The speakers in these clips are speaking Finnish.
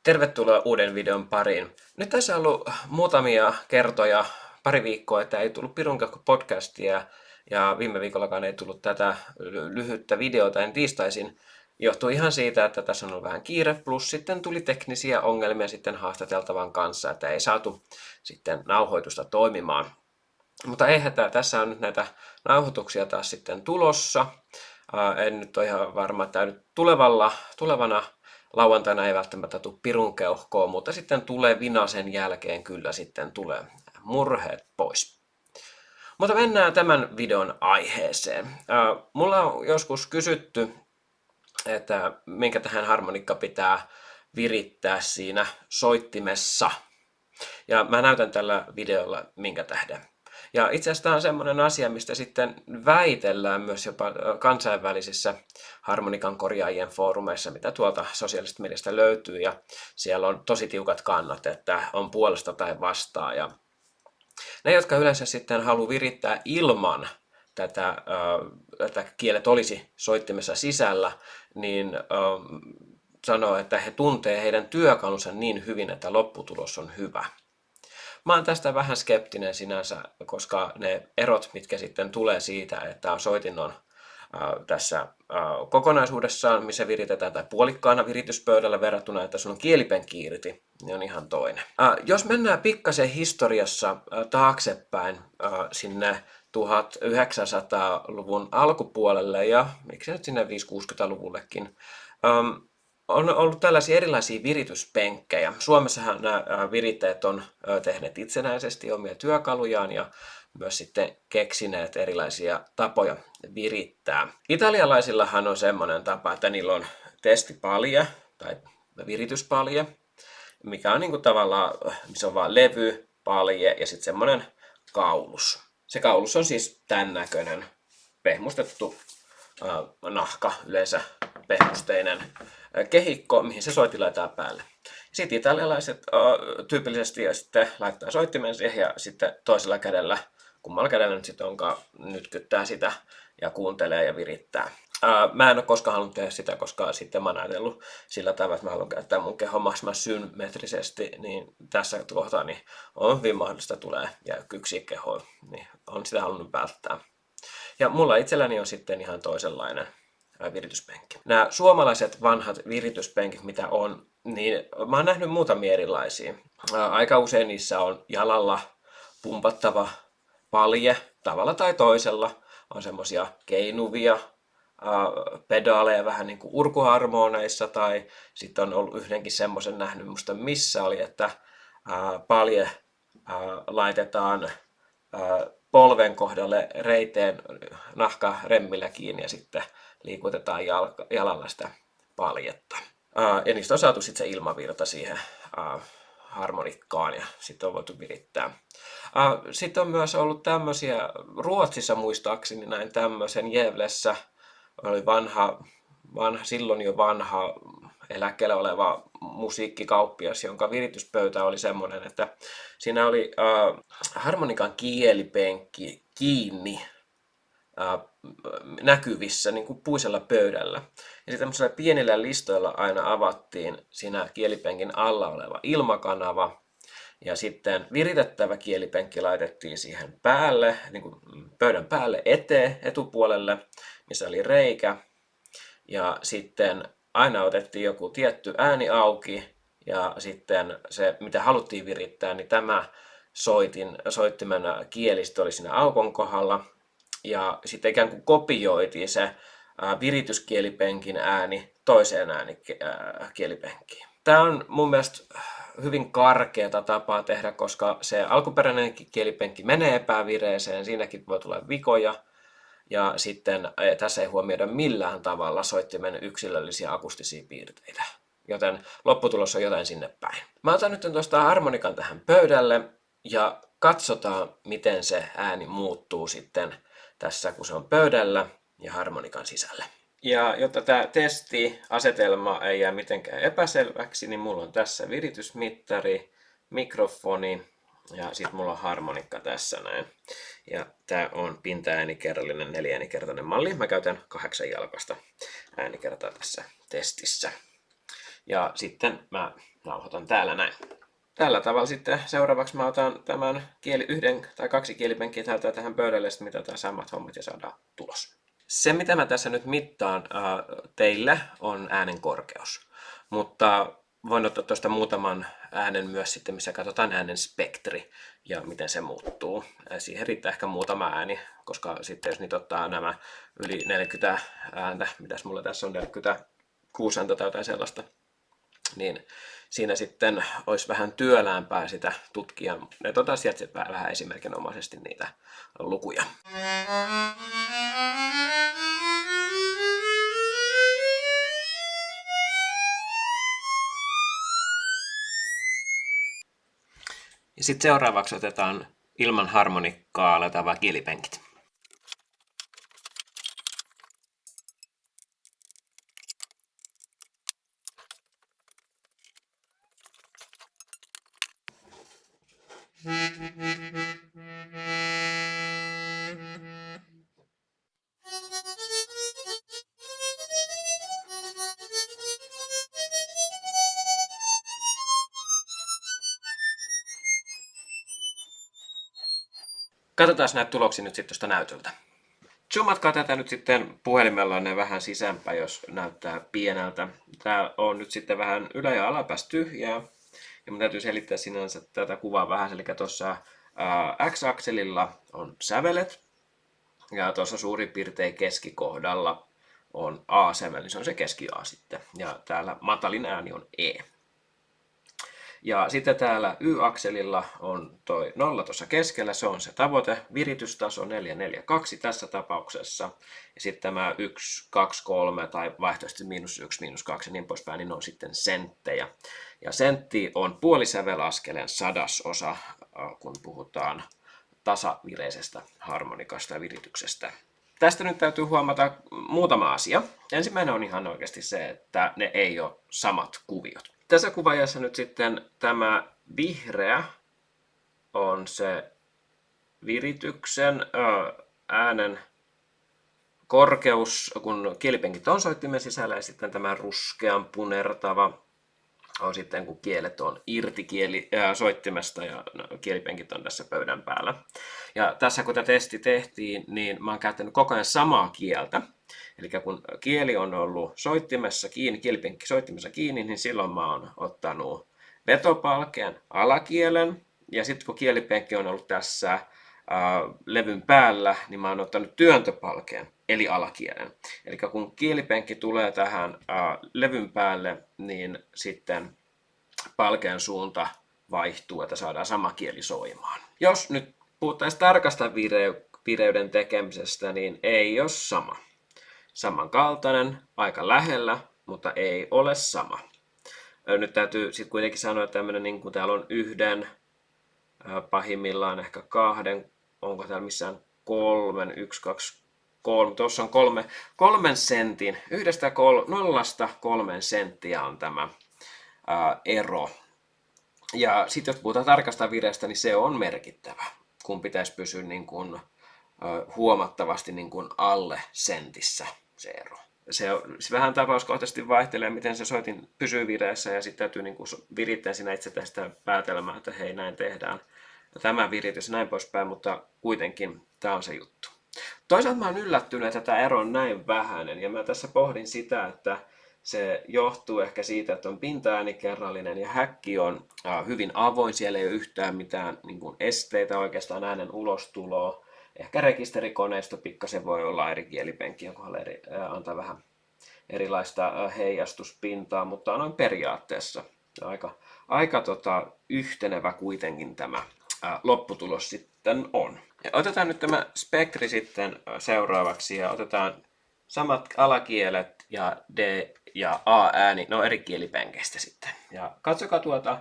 Tervetuloa uuden videon pariin. Nyt tässä on ollut muutamia kertoja, pari viikkoa, että ei tullut Pirunkakko podcastia ja viime viikollakaan ei tullut tätä lyhyttä videota en tiistaisin. Johtuu ihan siitä, että tässä on ollut vähän kiire, plus sitten tuli teknisiä ongelmia sitten haastateltavan kanssa, että ei saatu sitten nauhoitusta toimimaan. Mutta ei hätää, tässä on nyt näitä nauhoituksia taas sitten tulossa. En nyt ole ihan varma, että nyt tulevana lauantaina ei välttämättä tule pirun keuhkoa, mutta sitten tulevina sen jälkeen kyllä sitten tulee murheet pois. Mutta mennään tämän videon aiheeseen. Mulla on joskus kysytty, että minkä tähän harmonikka pitää virittää siinä soittimessa. Ja mä näytän tällä videolla minkä tähden. Ja itse asiassa tämä on semmoinen asia, mistä sitten väitellään myös jopa kansainvälisissä harmonikan korjaajien foorumeissa, mitä tuolta sosiaalisesta mediasta löytyy. Ja siellä on tosi tiukat kannat, että on puolesta tai vastaan. Ja ne, jotka yleensä sitten haluaa virittää ilman tätä kielet olisi soittimessa sisällä, niin sanoo, että he tuntee heidän työkalunsa niin hyvin, että lopputulos on hyvä. Mä oon tästä vähän skeptinen sinänsä, koska ne erot, mitkä sitten tulee siitä, että soitin on tässä kokonaisuudessaan, missä viritetään tai puolikkaana virityspöydällä verrattuna, että sun on kielipenkki irti, niin on ihan toinen. Jos mennään pikkasen historiassa taaksepäin sinne 1900-luvun alkupuolelle ja miksi nyt sinne 560-luvullekin, on ollut tällaisia erilaisia virityspenkkejä. Suomessahan nämä virittäjät on tehneet itsenäisesti omia työkalujaan ja myös sitten keksineet erilaisia tapoja virittää. Italialaisillahan on semmoinen tapa, että niillä on testipalje tai virityspalje, mikä on niin kuin tavallaan, missä on vaan levy, palje ja sitten semmoinen kaulus. Se kaulus on siis tämän näköinen pehmustettu nahka, yleensä pehmusteinen kehikko, mihin se soitin laitetaan päälle. Sitten italialaiset tyypillisesti sitten laittaa soittimen siihen ja sitten toisella kädellä, kummalla kädellä nyt sitten onkaan, nytkyttää sitä ja kuuntelee ja virittää. Mä en ole koskaan halunnut tehdä sitä, koska sitten mä oon ajatellut sillä tavalla, että mä haluan käyttää mun kehon mahdollisimman symmetrisesti, niin tässä kohtaa niin on hyvin mahdollista tulee jäykkyksiä kehoon, niin on sitä halunnut välttää. Ja mulla itselläni on sitten ihan toisenlainen virityspenkki. Nämä suomalaiset vanhat virityspenkit, mitä on, niin mä oon nähnyt muutamia erilaisia. Aika usein niissä on jalalla pumpattava palje tavalla tai toisella. On semmosia keinuvia pedaaleja vähän niin kuin urkuharmoneissa tai sitten on ollut yhdenkin semmoisen nähnyt, musta missä oli, että palje laitetaan polven kohdalle reiteen nahkaremmillä kiinni ja sitten liikutetaan jalalla sitä paljetta. Ja niistä on saatu sitten se ilmavirta siihen harmonikkaan ja sitten on voitu virittää. Sitten on myös ollut tämmöisiä, Ruotsissa muistaakseni näin tämmöisen Gävlessä oli silloin jo vanha eläkkeellä oleva musiikkikauppias, jonka virityspöytä oli semmoinen, että siinä oli harmonikan kielipenkki kiinni näkyvissä niin kuin puisella pöydällä. Ja sitten tämmöisillä pienillä listoilla aina avattiin siinä kielipenkin alla oleva ilmakanava. Ja sitten viritettävä kielipenkki laitettiin siihen päälle, niin kuin pöydän päälle etupuolelle, missä oli reikä. Ja sitten aina otettiin joku tietty ääni auki ja sitten se, mitä haluttiin virittää, niin tämä soittimen kielistö oli siinä aukon kohdalla. Ja sitten ikään kuin kopioitiin se virityskielipenkin ääni toiseen äänikielipenkkiin. Tämä on mun mielestä hyvin karkeata tapaa tehdä, koska se alkuperäinen kielipenkki menee epävireeseen, siinäkin voi tulla vikoja. Ja sitten tässä ei huomioida millään tavalla soittimen yksilöllisiä akustisia piirteitä, joten lopputulos on jotain sinne päin. Mä otan nyt tuosta harmonikan tähän pöydälle ja katsotaan, miten se ääni muuttuu sitten tässä, kun se on pöydällä ja harmonikan sisällä. Ja jotta tämä testiasetelma ei jää mitenkään epäselväksi, niin mulla on tässä viritysmittari, mikrofoni ja sitten mulla on harmonikka tässä näin. Ja tää on pinta-äänikerrallinen 4-äänikertainen malli. Mä käytän 8 jalkasta äänikertaa tässä testissä. Ja sitten mä nauhoitan täällä näin. Tällä tavalla sitten seuraavaksi mä otan tämän yhden tai kaksi kielipenkkiä tähän pöydälle, sitten mitataan samat hommat ja saadaan tulos. Se, mitä mä tässä nyt mittaan teille, on äänen korkeus. Mutta voin ottaa tuosta muutaman äänen myös sitten, missä katsotaan äänen spektri ja miten se muuttuu. Siihen riittää ehkä muutama ääni, koska sitten jos niitä ottaa nämä yli 40 ääntä, mitäs mulla tässä on 46 ääntä tai jotain sellaista, niin siinä sitten olisi vähän työläämpää sitä tutkia. Ne otetaan sieltä vähän esimerkinomaisesti niitä lukuja. Ja sitten seuraavaksi otetaan ilman harmonikkaa alettava kielipenkit. Katsotaan näitä tuloksia nyt sitten tuosta näytöltä. Zoomatkaa tätä nyt sitten puhelimellanne vähän sisäänpäin, jos näyttää pieneltä. Tää on nyt sitten vähän ylä- ja alapäässä tyhjää. Ja mun täytyy selittää sinänsä tätä kuvaa vähän. Eli tuossa X-akselilla on sävelet. Ja tuossa suurin piirtein keskikohdalla on A-sävel, niin se on se keski-A sitten. Ja täällä matalin ääni on E. Ja sitten täällä Y-akselilla on toi 0 tuossa keskellä, se on se tavoite, viritystaso 4, 4, 2 tässä tapauksessa. Ja sitten tämä 1, 2, 3 tai vaihtoehtoisesti -1, -2 ja niin poispäin, niin ne on sitten senttejä. Ja sentti on puolisävelaskeleen 100-osa, kun puhutaan tasavireisestä harmonikasta ja virityksestä. Tästä nyt täytyy huomata muutama asia. Ensimmäinen on ihan oikeasti se, että ne ei ole samat kuviot. Tässä kuvaajassa nyt sitten tämä vihreä on se virityksen äänen korkeus, kun kielipenkit on soittimen sisällä, ja sitten tämä ruskean punertava on sitten, kun kielet on irti soittimesta ja kielipenkit on tässä pöydän päällä. Ja tässä kun tämä testi tehtiin, niin mä oon käyttänyt koko ajan samaa kieltä. Eli kun kieli on ollut soittimessa kiinni, kielipenkki soittimessa kiinni, niin silloin mä oon ottanut vetopalkeen alakielen. Ja sitten kun kielipenkki on ollut tässä levyn päällä, niin mä oon ottanut työntöpalkeen, eli alakielen. Eli kun kielipenkki tulee tähän levyn päälle, niin sitten palkeen suunta vaihtuu, että saadaan sama kieli soimaan. Jos nyt puhuttaisiin tarkasta vireyden tekemisestä, niin ei ole sama. Samankaltainen, aika lähellä, mutta ei ole sama. Nyt täytyy sitten kuitenkin sanoa, että tämmöinen, niin kuin täällä on yhden, pahimmillaan ehkä kahden, onko täällä missään kolmen, 1, 2, 3, tuossa on 3 sentin, 0–3 senttiä on tämä ero. Ja sitten jos puhutaan tarkasta vireestä, niin se on merkittävä, kun pitäisi pysyä niin kuin, huomattavasti niin kuin alle sentissä se ero. Se vähän tapauskohtaisesti vaihtelee, miten se soitin pysyy vireessä, ja sitten täytyy niin kuin virittää siinä itse tästä päätelmää, että hei, näin tehdään. Tämä viritys näin poispäin, mutta kuitenkin tämä on se juttu. Toisaalta mä oon yllättynyt, että tämä ero on näin vähäinen, ja mä tässä pohdin sitä, että se johtuu ehkä siitä, että on pinta-ääni kerrallinen ja häkki on hyvin avoin, siellä ei ole yhtään mitään niin kuin esteitä oikeastaan äänen ulostuloa. Ehkä rekisterikoneisto pikkasen voi olla eri kielipenkkien kohdalla antaa vähän erilaista heijastuspintaa, mutta noin periaatteessa aika yhtenevä kuitenkin tämä lopputulos sitten on. Ja otetaan nyt tämä spektri sitten seuraavaksi ja otetaan samat alakielet ja D ja A-ääni, no eri kielipenkeistä sitten. Ja katsokaa tuota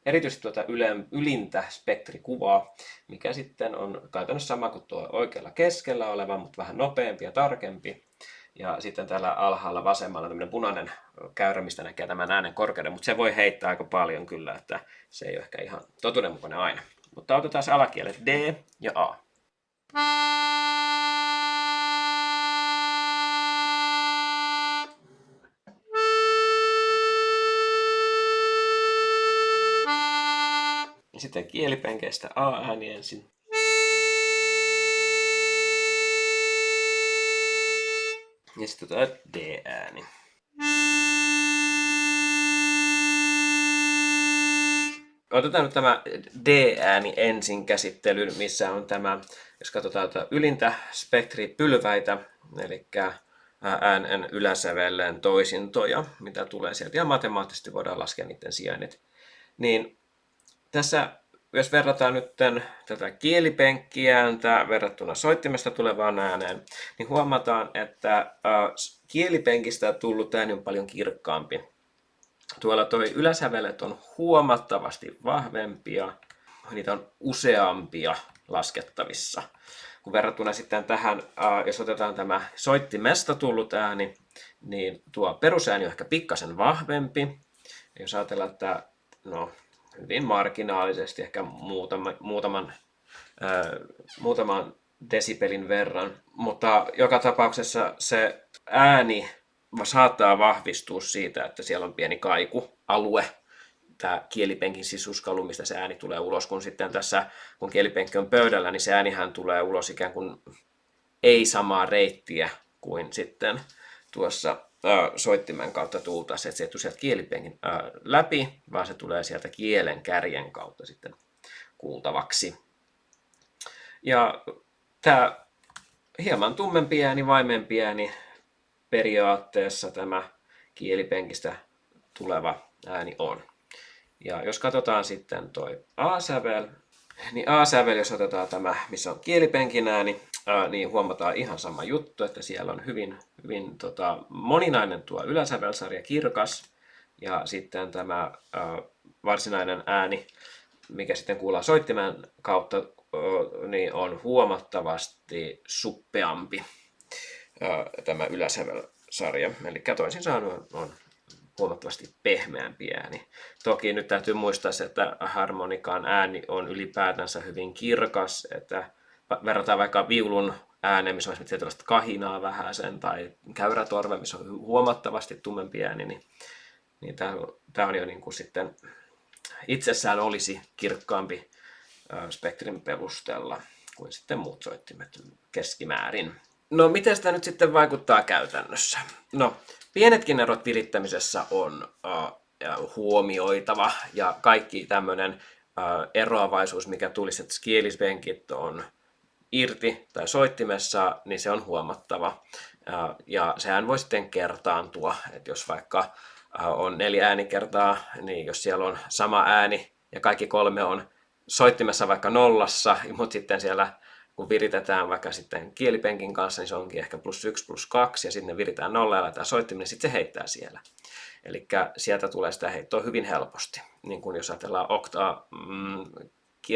erityisesti tuota ylintä spektrikuvaa, mikä sitten on käytännössä sama kuin tuo oikealla keskellä oleva, mutta vähän nopeampi ja tarkempi. Ja sitten täällä alhaalla vasemmalla tämmöinen punainen käyrä, mistä näkee tämän äänen korkeuden, mutta se voi heittää aika paljon kyllä, että se ei ole ehkä ihan totuudenmukainen aina. Mutta otetaan alakielet D ja A. Sitten kielipenkeistä A-ääni ensin. Ja sitten D-ääni. Otetaan nyt tämä D-ääni ensin käsittelyyn, missä on tämä, jos katsotaan ylintä spektripylväitä, eli äänen yläsävellen toisintoja, mitä tulee sieltä, ja matemaattisesti voidaan laskea niiden sijainnit. Niin tässä, jos verrataan nyt tätä kielipenkkiääntä verrattuna soittimesta tulevaan ääneen, niin huomataan, että kielipenkistä tullut ääni on paljon kirkkaampi. Tuolla toi yläsävelet on huomattavasti vahvempia, niitä on useampia laskettavissa. Kun verrattuna sitten tähän, jos otetaan tämä soittimesta tullut ääni, niin tuo perusääni on ehkä pikkasen vahvempi. Jos ajatellaan, että hyvin marginaalisesti, ehkä muutaman desibelin verran, mutta joka tapauksessa se ääni saattaa vahvistua siitä, että siellä on pieni kaikualue, tämä kielipenkin sisuskalu, mistä se ääni tulee ulos, kun sitten tässä, kun kielipenkki on pöydällä, niin se äänihän tulee ulos ikään kuin ei samaa reittiä kuin sitten tuossa soittimen kautta tultaisiin, että se ei tule sieltä kielipenkin läpi, vaan se tulee sieltä kielen kärjen kautta sitten kuultavaksi. Ja tämä hieman tummempi ääni, vaimempi ääni, periaatteessa tämä kielipenkistä tuleva ääni on. Ja jos katsotaan sitten toi A-sävel, niin A-sävel, jos otetaan tämä, missä on kielipenkin ääni, niin huomataan ihan sama juttu, että siellä on hyvin moninainen tuo yläsävelsarja, kirkas, ja sitten tämä varsinainen ääni, mikä sitten kuullaan soittimen kautta, niin on huomattavasti suppeampi tämä yläsävelsarja. Eli toisin sanoen on huomattavasti pehmeämpi ääni. Toki nyt täytyy muistaa se, että harmonikan ääni on ylipäätänsä hyvin kirkas, että verrataan vaikka viulun ääneen, missä on tällaista kahinaa vähäsen, tai käyrätorve, missä on huomattavasti tummempi ääni, niin tämä on jo niin kuin sitten itsessään olisi kirkkaampi spektrin perusteella kuin sitten muut soittimet keskimäärin. No, miten sitä nyt sitten vaikuttaa käytännössä? No, pienetkin erot virittämisessä on huomioitava, ja kaikki tämmöinen eroavaisuus, mikä tulisi, että kielipenkit on irti tai soittimessa, niin se on huomattava. Ja sehän voi sitten kertaantua, että jos vaikka on 4 äänikertaa, niin jos siellä on sama ääni ja kaikki 3 on soittimessa vaikka nollassa, mutta sitten siellä kun viritetään vaikka sitten kielipenkin kanssa, niin se onkin ehkä +1 +2, ja sitten ne viritään nolla ja laitetaan soittimeen, niin sitten se heittää siellä. Eli sieltä tulee sitä heittoa hyvin helposti, niin kuin jos ajatellaan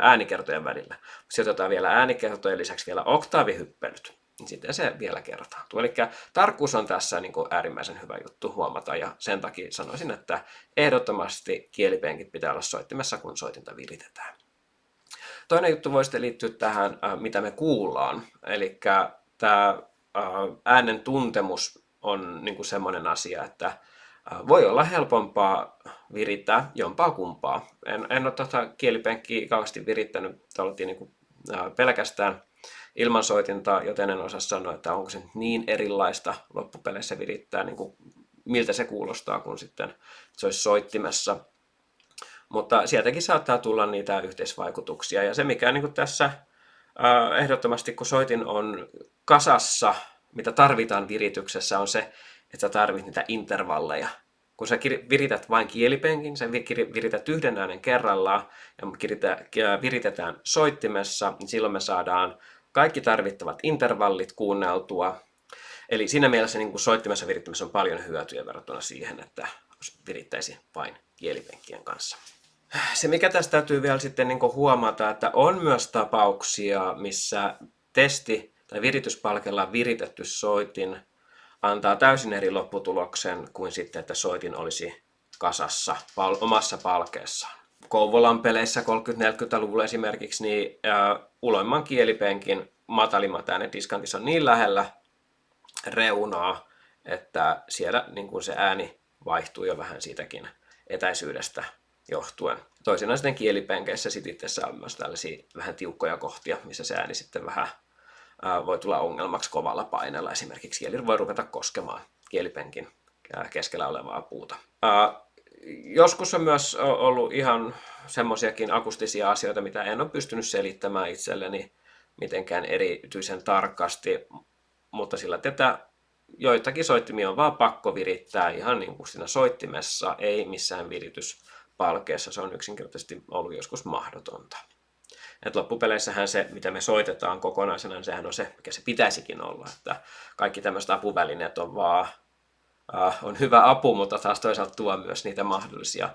äänikertojen välillä. Sitten otetaan vielä äänikertojen lisäksi vielä oktaavihyppelyt, niin sitten se vielä kertaantuu. Eli tarkkuus on tässä niin kuin äärimmäisen hyvä juttu huomata, ja sen takia sanoisin, että ehdottomasti kielipenkit pitää olla soittimessa, kun soitinta viritetään. Toinen juttu voi sitten liittyä tähän, mitä me kuullaan. Eli tämä äänen tuntemus on niin kuin semmoinen asia, että voi olla helpompaa virittää jompaa kumpaa. En ole kielipenkkiä kauheasti virittänyt, oltiin niin kuin pelkästään ilman soitintaa, joten en osaa sanoa, että onko se niin erilaista loppupeleissä virittää, niin kuin miltä se kuulostaa, kun sitten se olisi soittimessa. Mutta sieltäkin saattaa tulla niitä yhteisvaikutuksia. Ja se, mikä niin kuin tässä ehdottomasti, kun soitin on kasassa, mitä tarvitaan virityksessä, on se, että sä tarvit niitä intervalleja. Kun sä virität vain kielipenkin, sä virität yhden äänen kerrallaan ja viritetään soittimessa, niin silloin me saadaan kaikki tarvittavat intervallit kuunneltua. Eli siinä mielessä niin kuin soittimessa virittämisessä on paljon hyötyjä verrattuna siihen, että virittäisi vain kielipenkkien kanssa. Se, mikä tästä täytyy vielä sitten niin kuin huomata, että on myös tapauksia, missä testi- tai virityspalkella viritetty soitin antaa täysin eri lopputuloksen kuin sitten, että soitin olisi kasassa omassa palkeessaan. Kouvolan peleissä 30-40-luvulla esimerkiksi, niin uloimman kielipenkin matalimmat äänet diskantissa on niin lähellä reunaa, että siellä niin kuin se ääni vaihtuu jo vähän siitäkin etäisyydestä johtuen. Toisinaan sitten kielipenkeissä itsessä on myös tällaisia vähän tiukkoja kohtia, missä se ääni sitten vähän voi tulla ongelmaksi kovalla paineella. Esimerkiksi kieli voi ruveta koskemaan kielipenkin keskellä olevaa puuta. Joskus on myös ollut ihan semmoisiakin akustisia asioita, mitä en ole pystynyt selittämään itselleni mitenkään erityisen tarkasti, mutta sillä tätä joitakin soittimia on vaan pakko virittää ihan niin kuin siinä soittimessa, ei missään virityspalkeessa. Se on yksinkertaisesti ollut joskus mahdotonta. Et loppupeleissähän se, mitä me soitetaan kokonaisena, niin sehän on se, mikä se pitäisikin olla. Että kaikki tämmöiset apuvälineet on vaan on hyvä apu, mutta taas toisaalta tuo myös niitä mahdollisia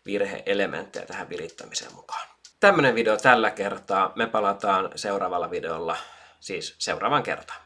virhe-elementtejä tähän virittämiseen mukaan. Tämmöinen video tällä kertaa. Me palataan seuraavalla videolla, siis seuraavan kertaan.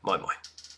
Moi moi!